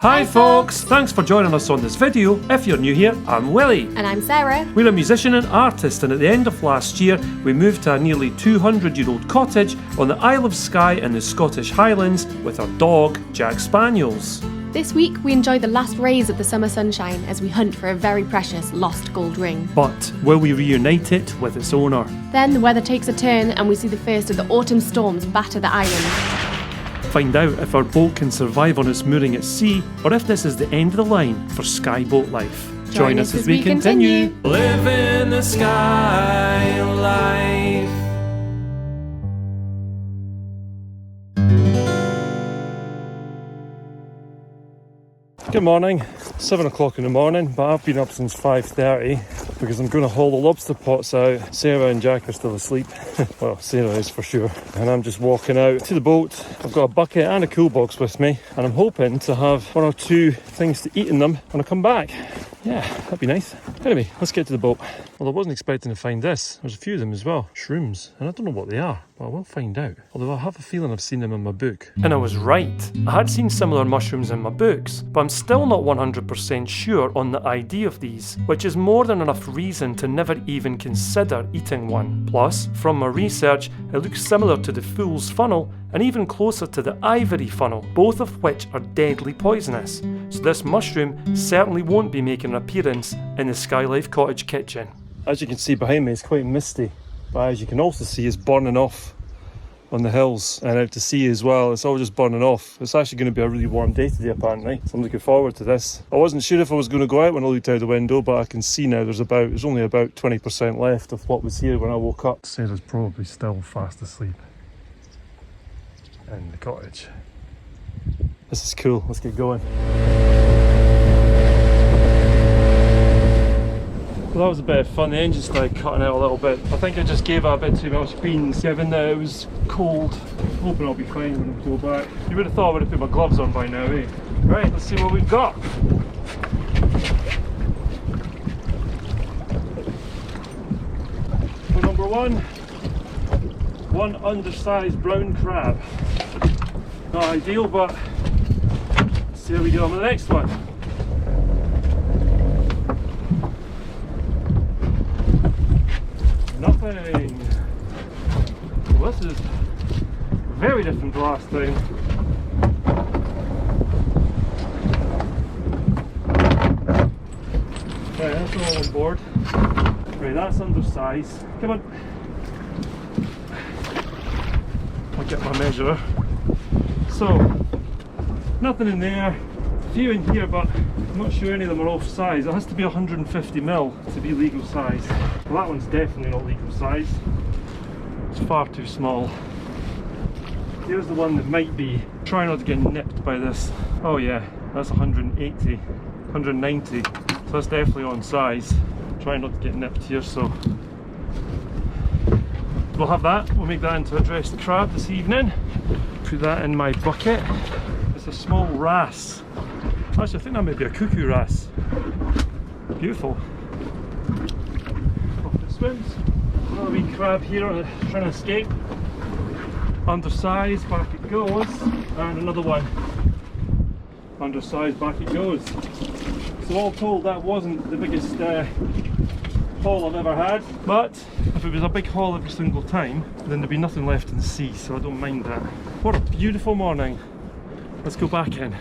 Hi folks, thanks for joining us on this video. If you're new here, I'm Willie. And I'm Sarah. We're a musician and artist, and at the end of last year we moved to a nearly 200-year-old cottage on the Isle of Skye in the Scottish Highlands with our dog, Jack Spaniels. This week we enjoy the last rays of the summer sunshine as we hunt for a very precious lost gold ring. But will we reunite it with its owner? Then the weather takes a turn and we see the first of the autumn storms batter the island. Find out if our boat can survive on its mooring at sea, or if this is the end of the line for Skye boat life. Join us as we continue. Living the Skye life. Good morning. 7 o'clock in the morning, but I've been up since 5:30 because I'm going to haul the lobster pots out. Sarah and Jack are still asleep. Well, Sarah is for sure. And I'm just walking out to the boat. I've got a bucket and a cool box with me, and I'm hoping to have one or two things to eat in them when I come back. Yeah, that'd be nice. Anyway, let's get to the boat. Well, I wasn't expecting to find this. There's a few of them as well. Shrooms. And I don't know what they are, but I will find out. Although I have a feeling I've seen them in my book. And I was right. I had seen similar mushrooms in my books, but I'm still not 100% sure on the ID of these, which is more than enough reason to never even consider eating one. Plus, from my research, it looks similar to the fool's funnel and even closer to the ivory funnel, both of which are deadly poisonous. So this mushroom certainly won't be making an appearance in the Skye-Life cottage kitchen. As you can see behind me, it's quite misty, but as you can also see, it's burning off on the hills and out to sea as well. It's all just burning off. It's actually going to be a really warm day today apparently, so I'm looking forward to this. I wasn't sure if I was going to go out when I looked out the window, but I can see now there's only about 20% left of what was here when I woke up. Sarah's probably still fast asleep in the cottage. This is cool, let's get going. Well, that was a bit of fun. The engine started cutting out a little bit. I think I just gave it a bit too much beans, given that it was cold. I'm hoping I'll be fine when I go back. You would have thought I would have put my gloves on by now, eh? Right, let's see what we've got. For number one undersized brown crab. Not ideal, but let's see how we get on with the next one. Nothing. Well, this is very different to last time. Right, that's all on board. Right, that's undersized. Come on. I'll get my measurer. So, nothing in there. A few in here, but I'm not sure any of them are off size. It has to be 150mm to be legal size. Well, that one's definitely not legal size. It's far too small. Here's the one that might be. Try not to get nipped by this. Oh yeah, that's 180, 190. So that's definitely on size. Try not to get nipped here, so we'll have that. We'll make that into a dressed crab this evening. Put that in my bucket. It's a small wrasse. Actually, I think that might be a cuckoo wrasse. Beautiful. Off it swims. Another wee crab here trying to escape. Undersized, back it goes. And another one. Undersized, back it goes. So all told, that wasn't the biggest haul I've ever had. But if it was a big haul every single time, then there'd be nothing left in the sea, so I don't mind that. What a beautiful morning. Let's go back in.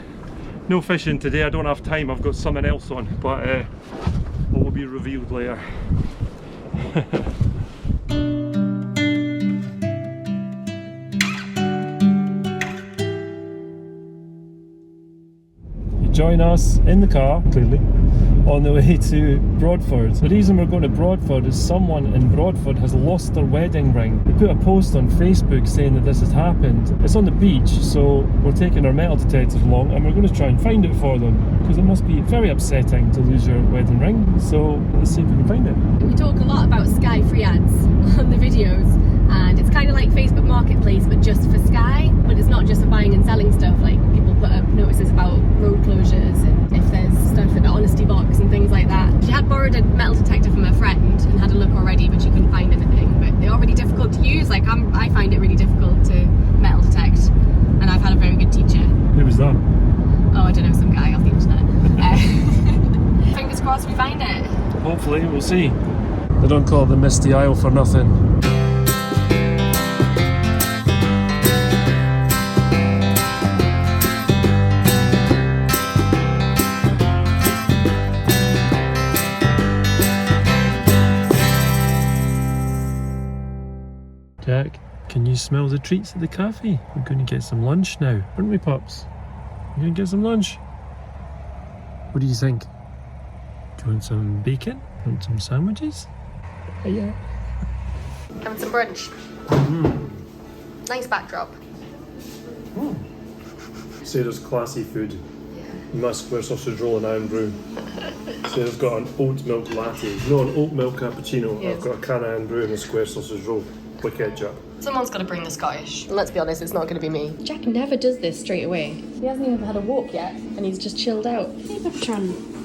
No fishing today, I don't have time, I've got something else on, but it will be revealed later. You join us in the car, clearly, on the way to Broadford. The reason we're going to Broadford is someone in Broadford has lost their wedding ring. They put a post on Facebook saying that this has happened. It's on the beach, so we're taking our metal detectors along and we're going to try and find it for them, because it must be very upsetting to lose your wedding ring. So let's see if we can find it. We talk a lot about Skye free ads on the videos, and it's kind of like Facebook Marketplace but just for Skye, but it's not just for buying and selling stuff. Like, people put up notices about road closures and if there's stuff at the honesty box and things like that. She had borrowed a metal detector from her friend and had a look already, but she couldn't find anything. But they're already difficult to use. Like, I find it really difficult to metal detect, and I've had a very good teacher. Who was that? Oh, I don't know, some guy crossed we find it. Hopefully, we'll see. They don't call it the Misty Isle for nothing. Jack, can you smell the treats at the cafe? We're going to get some lunch now, aren't we, pups? We're going to get some lunch. What do you think? Do you want some bacon? Want some sandwiches? Yeah. Having some brunch. Nice backdrop. Sarah's classy food. My square sausage roll and iron brew. Sarah's got an oat milk latte. No, an oat milk cappuccino. Yes. I've got a can of iron brew and a square sausage roll with ketchup. Someone's got to bring the Scottish. And let's be honest, it's not going to be me. Jack never does this straight away. He hasn't even had a walk yet, and he's just chilled out. Hey, Peppertron.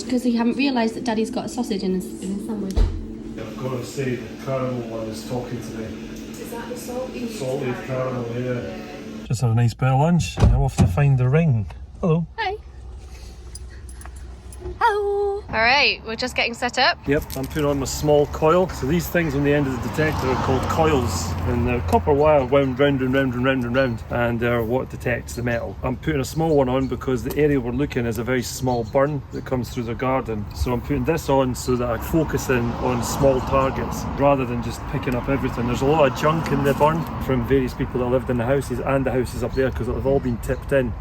Because you haven't realised that Daddy's got a sausage in his sandwich. Yeah, I've got to say the caramel one is talking today. Is that the salty? Salty caramel, yeah. Just had a nice bit of lunch. I'm off to find the ring. Hello. Hi. Hello. Alright, we're just getting set up. Yep, I'm putting on my small coil. So these things on the end of the detector are called coils, and they're copper wire wound round and round and round and round, and they're what detects the metal. I'm putting a small one on because the area we're looking is a very small burn that comes through the garden. So I'm putting this on so that I focus in on small targets rather than just picking up everything. There's a lot of junk in the burn from various people that lived in the houses and the houses up there because they've all been tipped in.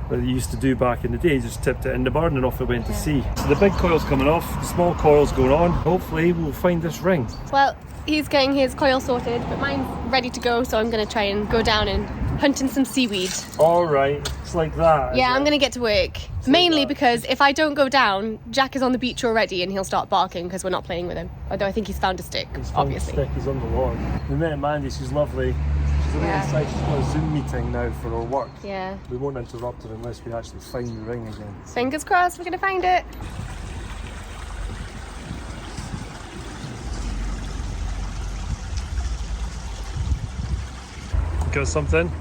That they used to do back in the day, just tipped it in the burn and off it went to sea. So the big coil's coming off, the small coil's going on. Hopefully we'll find this ring. Well, he's getting his coil sorted, but mine's ready to go, so I'm going to try and go down and hunt in some seaweed. Alright, it's like that. Yeah, I'm going to get to work. Mainly because if I don't go down, Jack is on the beach already and he'll start barking because we're not playing with him. Although I think he's found a stick, obviously. Stick, he's on the lawn. We met Mandy, she's lovely. She's on the inside, she's got a Zoom meeting now for her work. Yeah. We won't interrupt her unless we actually find the ring again. Fingers crossed, we're going to find it. Got something?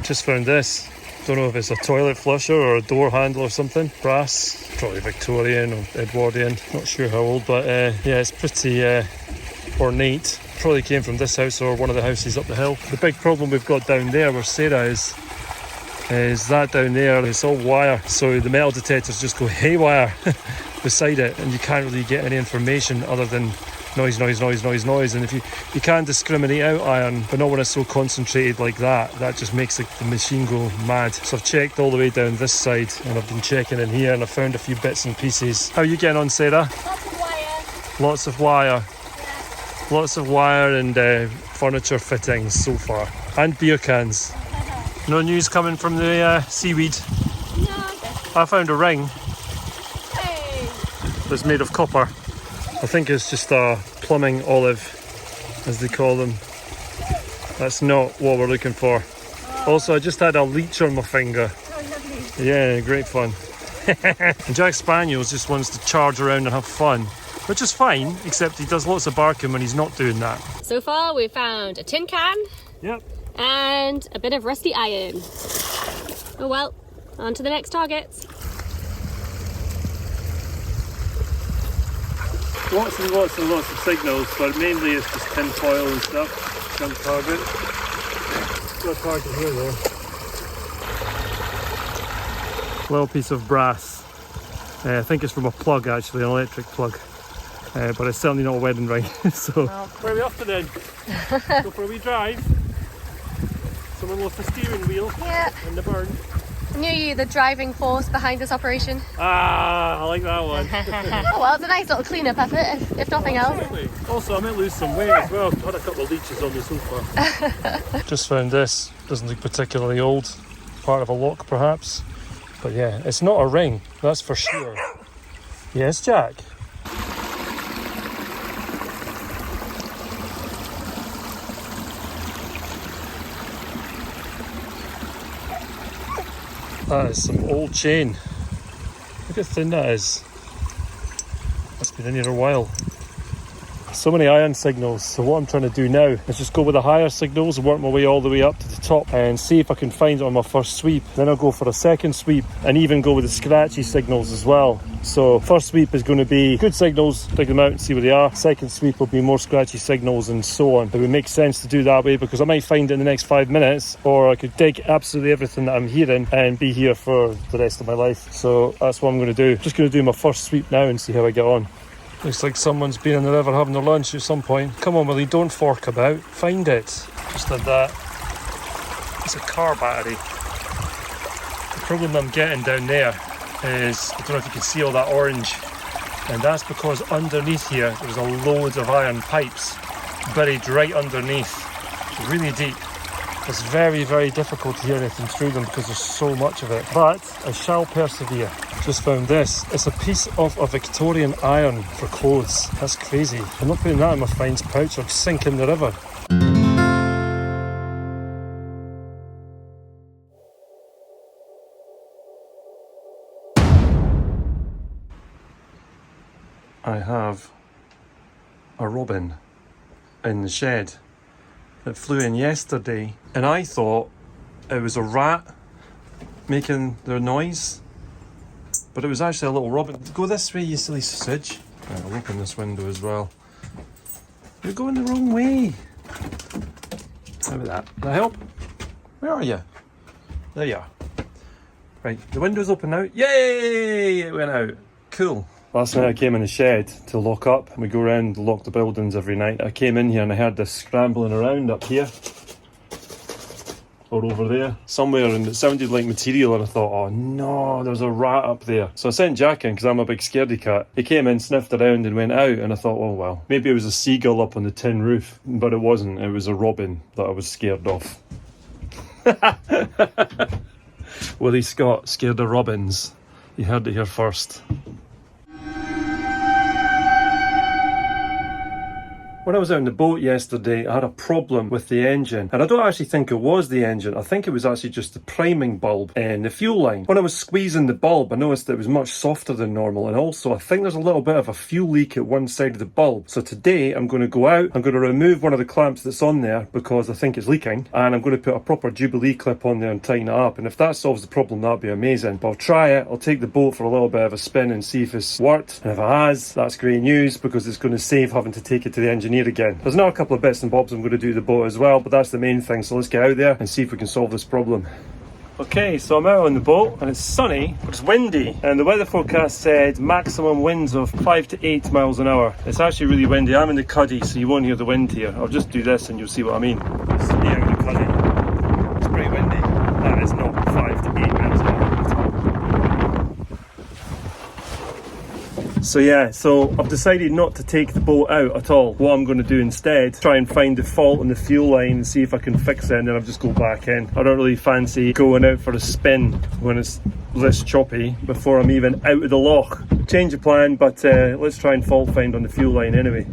Just found this. Don't know if it's a toilet flusher or a door handle or something. Brass, probably Victorian or Edwardian. Not sure how old, but yeah, it's pretty ornate. Probably came from this house or one of the houses up the hill. The big problem we've got down there where Sarah is that down there, it's all wire. So the metal detectors just go haywire beside it, and you can't really get any information other than noise. And if you can discriminate out iron, but not when it's so concentrated like that, that just makes the machine go mad. So I've checked all the way down this side, and I've been checking in here, and I found a few bits and pieces. How are you getting on, Sarah? Lots of wire. Lots of wire. Yeah. Lots of wire and furniture fittings so far, and beer cans. No news coming from the seaweed. No. I found a ring. Hey. That's made of copper. I think it's just a plumbing olive, as they call them. That's not what we're looking for. Also, I just had a leech on my finger. Oh, lovely. Yeah, great fun. And Jack Spaniels just wants to charge around and have fun, which is fine, except he does lots of barking when he's not doing that. So far, we've found a tin can. Yep. And a bit of rusty iron. Oh well, on to the next targets. Lots and lots and lots of signals, but mainly it's just tin foil and stuff. Some target. Got a target here though. Little piece of brass. I think it's from a plug actually, an electric plug. But it's certainly not a wedding ring. So where are we off to then? Go for a wee drive. Someone with the steering wheel. Yeah. And the burn. I knew you the driving force behind this operation. Ah, I like that one. Oh well, it's a nice little clean-up effort, if nothing else. Absolutely. Also, I might lose some weight as well. I've had a couple of leeches on me so far. Just found this. Doesn't look particularly old. Part of a lock, perhaps. But yeah, it's not a ring, that's for sure. Yes, Jack? That is some old chain. Look how thin that is. That's been in here a while. So many iron signals. So what I'm trying to do now is just go with the higher signals and work my way all the way up to the top and see if I can find it on my first sweep. Then I'll go for a second sweep and even go with the scratchy signals as well. So first sweep is going to be good signals, dig them out and see where they are. Second sweep will be more scratchy signals and so on. It would make sense to do that way because I might find it in the next 5 minutes, or I could dig absolutely everything that I'm hearing and be here for the rest of my life. So that's what I'm going to do. Just going to do my first sweep now and see how I get on. Looks like someone's been in the river having their lunch at some point. Come on, Willie, don't fork about. Find it. Just did that. It's a car battery. The problem I'm getting down there is, I don't know if you can see all that orange, and that's because underneath here there's a loads of iron pipes buried right underneath, really deep. It's very, very difficult to hear anything through them because there's so much of it, but I shall persevere. Just found this. It's a piece of a Victorian iron for clothes. That's crazy. I'm not putting that in my finds pouch or sink in the river. I have a robin in the shed that flew in yesterday, and I thought it was a rat making their noise, but it was actually a little robin. Go this way, you silly sausage. Right, I'll open this window as well. You're going the wrong way. How about that? Does that help? Where are you? There you are. Right, the window's open now. Yay! It went out. Cool. Last night I came in the shed to lock up, and we go around and lock the buildings every night. I came in here and I heard this scrambling around up here, or over there, somewhere, and it sounded like material, and I thought, oh no, there's a rat up there. So I sent Jack in, because I'm a big scaredy cat. He came in, sniffed around and went out, and I thought, oh well, maybe it was a seagull up on the tin roof, but it wasn't. It was a robin that I was scared of. Willie Scott, scared of robins. You heard it here first. When I was out on the boat yesterday, I had a problem with the engine, and I don't actually think it was the engine. I think it was actually just the priming bulb and the fuel line. When I was squeezing the bulb, I noticed that it was much softer than normal, and also I think there's a little bit of a fuel leak at one side of the bulb. So today I'm going to go out, I'm going to remove one of the clamps that's on there because I think it's leaking, and I'm going to put a proper Jubilee clip on there and tighten it up, and if that solves the problem, that'd be amazing. But I'll try it, I'll take the boat for a little bit of a spin and see if it's worked, and if it has, that's great news because it's going to save having to take it to the engineer again. There's now a couple of bits and bobs I'm going to do the boat as well, but that's the main thing, so let's get out there and see if we can solve this problem. Okay, so I'm out on the boat and it's sunny, but it's windy, and the weather forecast said maximum winds of 5 to 8 miles an hour. It's actually really windy. I'm in the cuddy, so you won't hear the wind here. I'll just do this and you'll see what I mean. It's me out in the cuddy. It's pretty windy. That is not 5 to 8 miles an hour. So yeah, so I've decided not to take the boat out at all. What I'm going to do instead, try and find the fault in the fuel line and see if I can fix it, and then I'll just go back in. I don't really fancy going out for a spin when it's this choppy before I'm even out of the loch. Change of plan, but let's try and fault find on the fuel line anyway.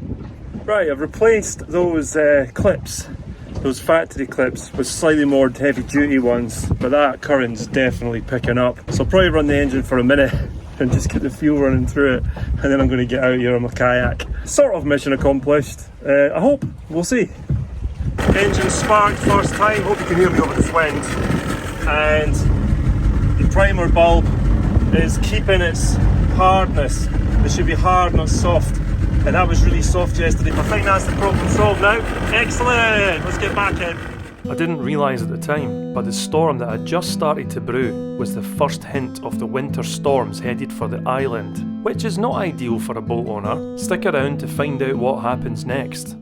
Right, I've replaced those clips, those factory clips, with slightly more heavy duty ones, but that current's definitely picking up. So I'll probably run the engine for a minute and just get the fuel running through it, and then I'm going to get out here on my kayak. Sort of mission accomplished. I hope. We'll see. Engine sparked first time. Hope you can hear me over this wind. And the primer bulb is keeping its hardness. It should be hard, not soft. And that was really soft yesterday. I think that's the problem solved now. Excellent! Let's get back in. I didn't realise at the time, but the storm that had just started to brew was the first hint of the winter storms headed for the island, which is not ideal for a boat owner. Stick around to find out what happens next.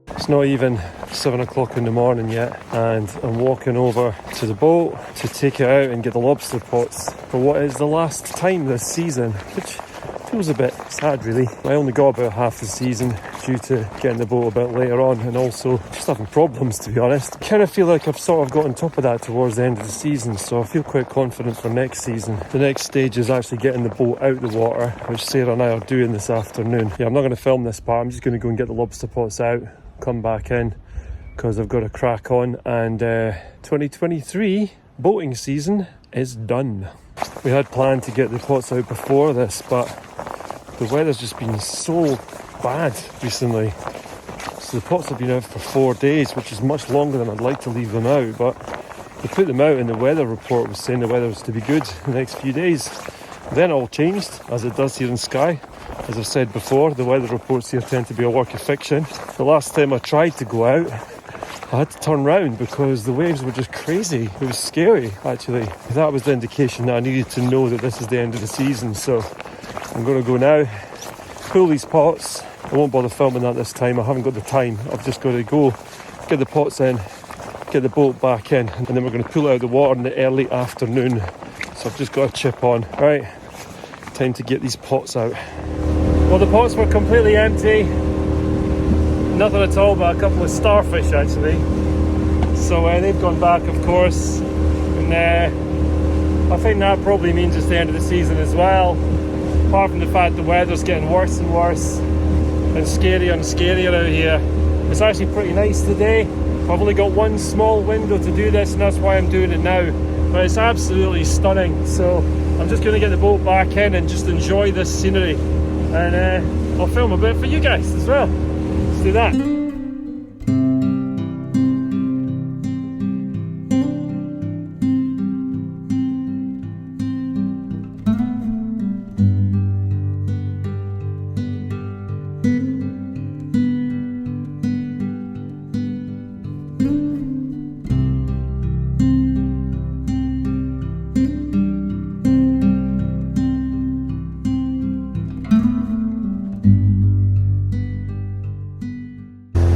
It's not even 7 o'clock in the morning yet, and I'm walking over to the boat to take it out and get the lobster pots for what is the last time this season, which feels a bit sad really. I only got about half the season due to getting the boat a bit later on, and also just having problems, to be honest. I kind of feel like I've sort of got on top of that towards the end of the season, so I feel quite confident for next season. The next stage is actually getting the boat out the water, which Sarah and I are doing this afternoon. Yeah, I'm not going to film this part. I'm just going to go and get the lobster pots out, come back in, because I've got a crack on, and 2023 boating season is done. We had planned to get the pots out before this, but the weather's just been so bad recently. So the pots have been out for 4 days, which is much longer than I'd like to leave them out, but we put them out and the weather report was saying the weather was to be good the next few days. Then it all changed, as it does here in Skye. As I've said before, the weather reports here tend to be a work of fiction. The last time I tried to go out, I had to turn round because the waves were just crazy. It was scary, actually. That was the indication that I needed to know that this is the end of the season. So I'm going to go now, pull these pots. I won't bother filming that this time. I haven't got the time. I've just got to go, get the pots in, get the boat back in, and then we're going to pull it out of the water in the early afternoon. So I've just got a chip on. Right, time to get these pots out. Well, the pots were completely empty. Nothing at all but a couple of starfish, actually. So they've gone back, of course. And I think that probably means it's the end of the season as well. Apart from the fact the weather's getting worse and worse and scarier out here. It's actually pretty nice today. I've only got one small window to do this, and that's why I'm doing it now. But it's absolutely stunning. So I'm just going to get the boat back in and just enjoy this scenery. And I'll film a bit for you guys as well. Let's do that.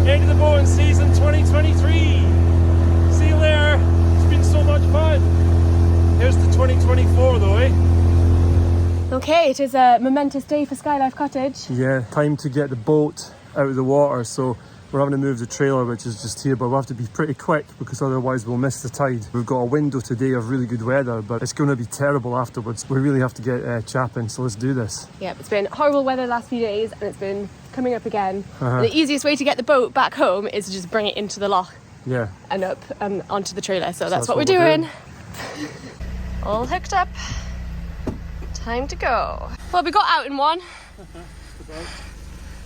End of the boating season 2023. See you later. It's been so much fun. Here's to 2024 though, eh? Okay, it is a momentous day for Skye-Life Cottage. Yeah, time to get the boat out of the water. So we're having to move the trailer, which is just here, but we'll have to be pretty quick because otherwise we'll miss the tide. We've got a window today of really good weather, but it's going to be terrible afterwards. We really have to get chapping, so let's do this. Yeah, it's been horrible weather the last few days and it's been coming up again. And the easiest way to get the boat back home is to just bring it into the loch. Yeah. And up onto the trailer. So that's what we're doing. All hooked up. Time to go. Well, we got out in one.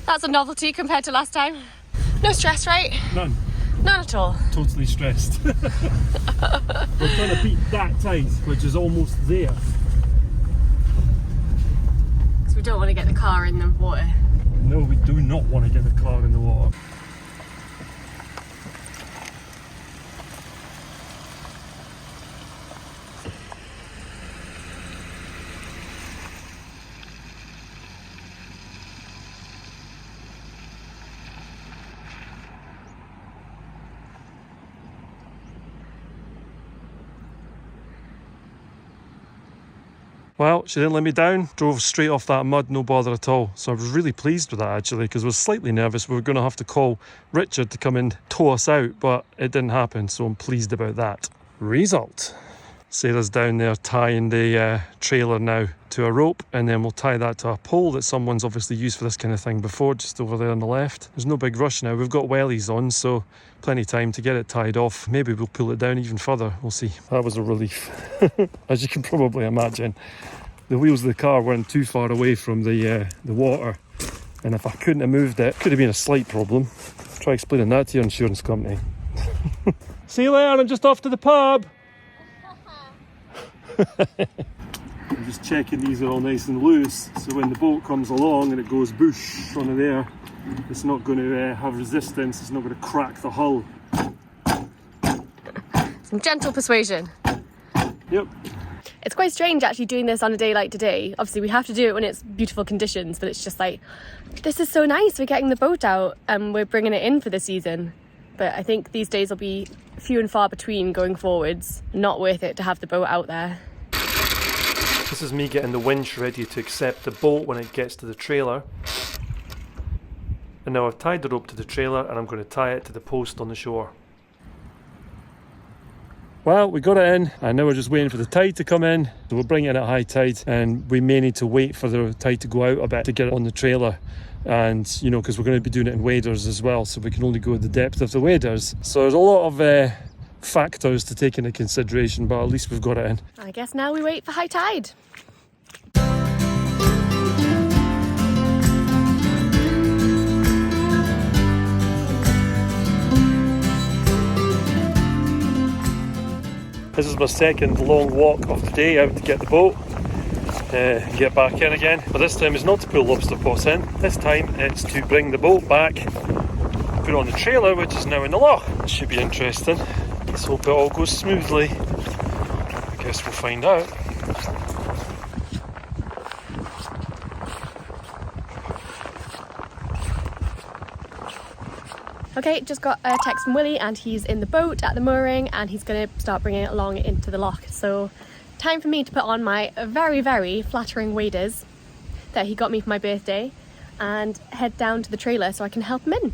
That's a novelty compared to last time. No stress, right? None. None at all. Totally stressed. We're trying to beat that tide, which is almost there. Because we don't want to get the car in the water. No, we do not want to get the car in the water. Well, she didn't let me down, drove straight off that mud, no bother at all. So I was really pleased with that actually, because I was slightly nervous we were going to have to call Richard to come and tow us out, but it didn't happen, so I'm pleased about that. Result. Sarah's down there tying the trailer now to a rope, and then we'll tie that to a pole that someone's obviously used for this kind of thing before, just over there on the left. There's no big rush now, we've got wellies on, so plenty of time to get it tied off. Maybe we'll pull it down even further, we'll see. That was a relief, as you can probably imagine. The wheels of the car weren't too far away from the water, and if I couldn't have moved it, could have been a slight problem. Try explaining that to your insurance company. See you later, I'm just off to the pub. I'm just checking these are all nice and loose, so when the boat comes along and it goes boosh on there, it's not going to have resistance, it's not going to crack the hull. Some gentle persuasion. Yep. It's quite strange actually doing this on a day like today. Obviously we have to do it when it's beautiful conditions, but it's just like, this is so nice, we're getting the boat out and we're bringing it in for the season. But I think these days will be few and far between going forwards. Not worth it to have the boat out there. This is me getting the winch ready to accept the boat when it gets to the trailer. And now I've tied the rope to the trailer and I'm going to tie it to the post on the shore. Well, we got it in and now we're just waiting for the tide to come in. So we'll bring it in at high tide and we may need to wait for the tide to go out a bit to get it on the trailer. And, you know, because we're going to be doing it in waders as well, so we can only go the depth of the waders. So there's a lot of factors to take into consideration, but at least we've got it in. I guess now we wait for high tide. This is my second long walk of the day out to get the boat, get back in again. But this time it's not to pull lobster pots in, this time it's to bring the boat back, put it on the trailer which is now in the loch. It should be interesting. Let's hope it all goes smoothly. I guess we'll find out. Okay, just got a text from Willie and he's in the boat at the mooring and he's going to start bringing it along into the loch. So time for me to put on my very, very flattering waders that he got me for my birthday and head down to the trailer so I can help him in.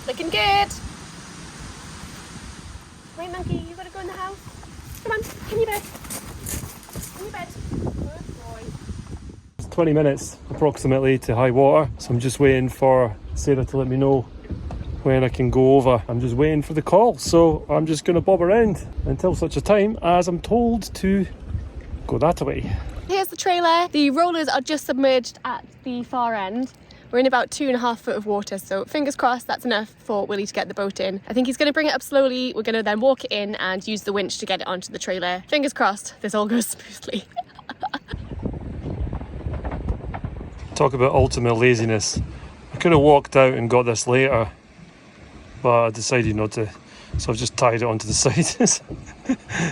Looking good. Wait, monkey, you gotta go in the house. Come on, in your bed. In your bed. Good boy. It's 20 minutes approximately to high water, so I'm just waiting for Sarah to let me know when I can go over. I'm just waiting for the call, so I'm just going to bob around until such a time as I'm told to go that way. Here's the trailer. The rollers are just submerged at the far end. We're in about 2.5 foot of water, so fingers crossed that's enough for Willie to get the boat in. I think he's going to bring it up slowly. We're going to then walk it in and use the winch to get it onto the trailer. Fingers crossed this all goes smoothly. Talk about ultimate laziness. I could have walked out and got this later, but I decided not to. So I've just tied it onto the side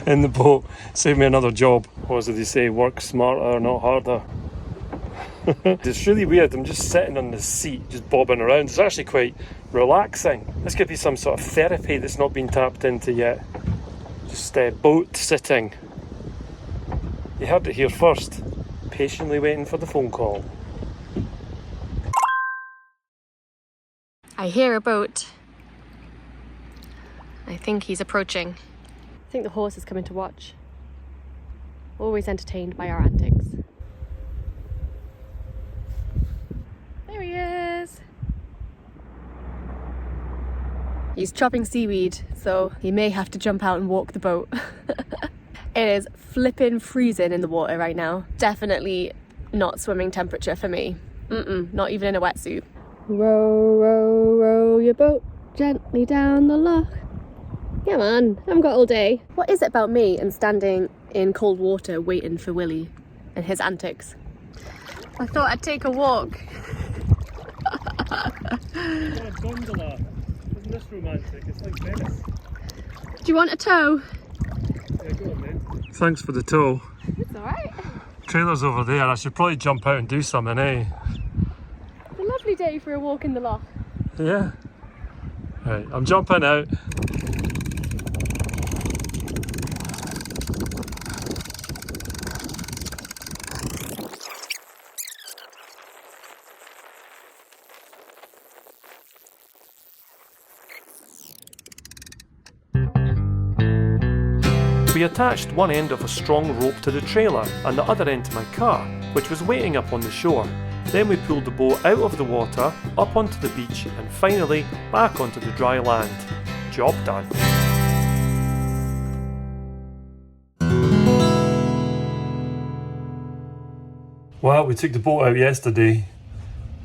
in the boat. Save me another job. Or as they say, work smarter, not harder. It's really weird. I'm just sitting on the seat, just bobbing around. It's actually quite relaxing. This could be some sort of therapy that's not been tapped into yet. Just boat sitting. You heard it here first. Patiently waiting for the phone call. I hear a boat. I think he's approaching. I think the horse is coming to watch. Always entertained by our antics. There he is. He's chopping seaweed, so he may have to jump out and walk the boat. It is flipping freezing in the water right now. Definitely not swimming temperature for me. Not even in a wetsuit. Row, row, row your boat gently down the loch. Come on, I haven't got all day. What is it about me and standing in cold water waiting for Willie and his antics? I thought I'd take a walk. A gondola. Isn't this romantic? It's like Venice. Do you want a tow? Yeah, go on, mate. Thanks for the tow. It's alright. Trailer's over there. I should probably jump out and do something, eh? It's a lovely day for a walk in the loch. Yeah. Right, I'm jumping out. We attached one end of a strong rope to the trailer and the other end to my car, which was waiting up on the shore. Then we pulled the boat out of the water, up onto the beach and finally back onto the dry land. Job done. Well, we took the boat out yesterday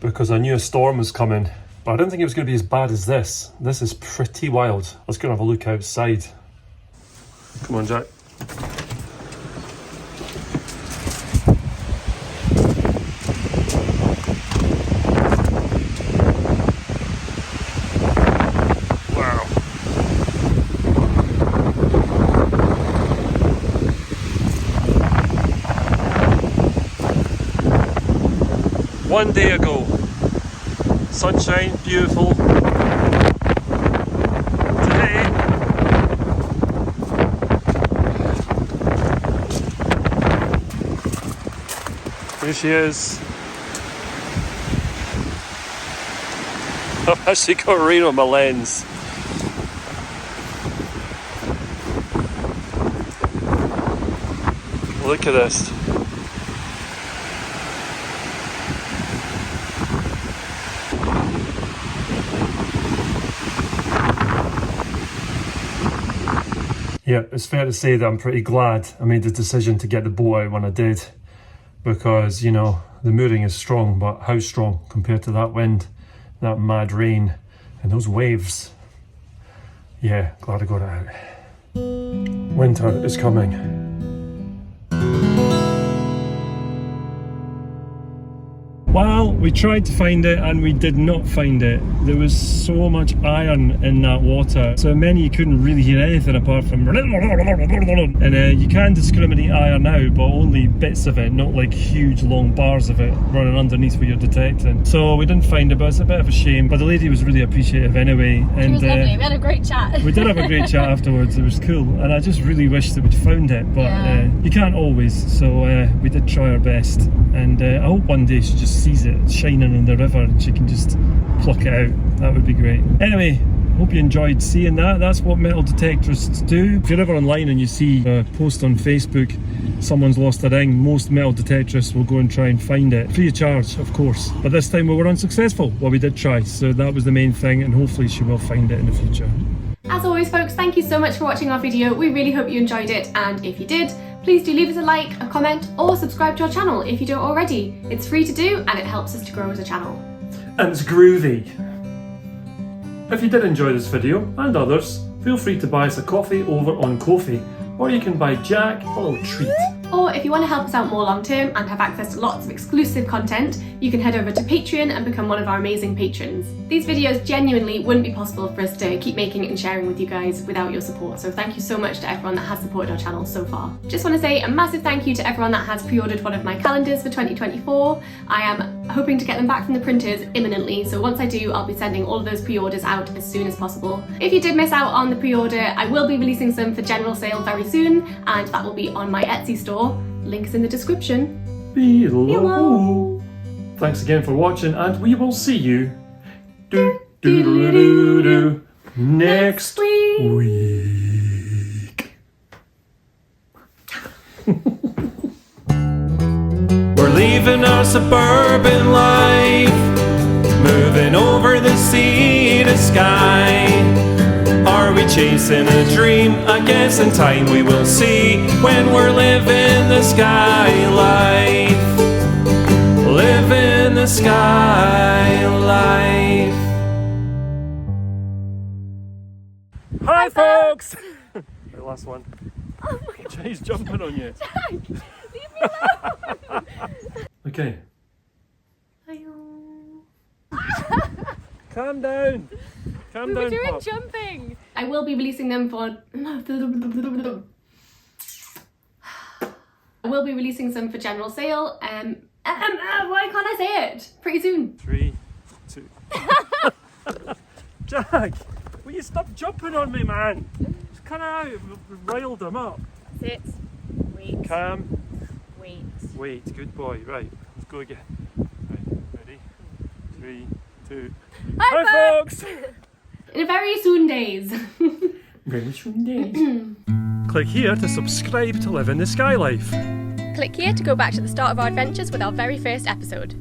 because I knew a storm was coming, but I didn't think it was going to be as bad as this. This is pretty wild. Let's go and have a look outside. Come on, Jack. Wow. One day ago. Sunshine, beautiful. Here she is. I've actually got rain on my lens. Look at this. Yeah, it's fair to say that I'm pretty glad I made the decision to get the boat out when I did, because, you know, the mooring is strong, but how strong compared to that wind, that mad rain, and those waves? Yeah, glad I got it out. Winter is coming. Well, we tried to find it and we did not find it. There was so much iron in that water, so many you couldn't really hear anything apart from and you can discriminate iron out, but only bits of it, not like huge long bars of it running underneath where you're detecting. So we didn't find it, but it's a bit of a shame. But the lady was really appreciative anyway. And it was lovely. We had a great chat. We did have a great chat afterwards. It was cool, and I just really wish that we'd found it, but you can't always, so we did try our best, and I hope one day she just sees it shining in the river and she can just pluck it out. That would be great. Anyway, hope you enjoyed seeing that. That's what metal detectorists do. If you're ever online and you see a post on Facebook, someone's lost a ring, most metal detectorists will go and try and find it. Free of charge, of course. But this time we were unsuccessful. Well, we did try, so that was the main thing, and hopefully she will find it in the future. As always, folks, thank you so much for watching our video. We really hope you enjoyed it, and if you did, please do leave us a like, a comment, or subscribe to our channel if you don't already. It's free to do, and it helps us to grow as a channel. And it's groovy. If you did enjoy this video, and others, feel free to buy us a coffee over on Ko-fi, or you can buy Jack a little treat. Or if you want to help us out more long term and have access to lots of exclusive content, you can head over to Patreon and become one of our amazing patrons. These videos genuinely wouldn't be possible for us to keep making and sharing with you guys without your support, so thank you so much to everyone that has supported our channel so far. Just want to say a massive thank you to everyone that has pre-ordered one of my calendars for 2024. I am hoping to get them back from the printers imminently, so once I do, I'll be sending all of those pre-orders out as soon as possible. If you did miss out on the pre-order, I will be releasing some for general sale very soon, and that will be on my Etsy store. Links in the description below. Thanks again for watching, and we will see you next week. We're leaving our suburban life, moving over the sea to Skye. Are we chasing a dream? I guess in time we will see, when we're living the Skye life. Living the Skye life. Hi folks! The last one. Oh my god. Jay's jumping on you. Jack, leave me alone. Okay. Calm down. Calm down, were doing Pop. jumping. I will be releasing them for... I will be releasing some for general sale. Why can't I say it? Pretty soon. 3, 2. Jack, will you stop jumping on me, man? Just cut out. We've riled him up. Sit. Wait. Calm. Wait. Wait. Good boy. Right. Let's go again. Right. Ready? 3, 2. Hi folks! In a very soon days. Very soon days. Click here to subscribe to live in the Skye life. Click here to go back to the start of our adventures with our very first episode.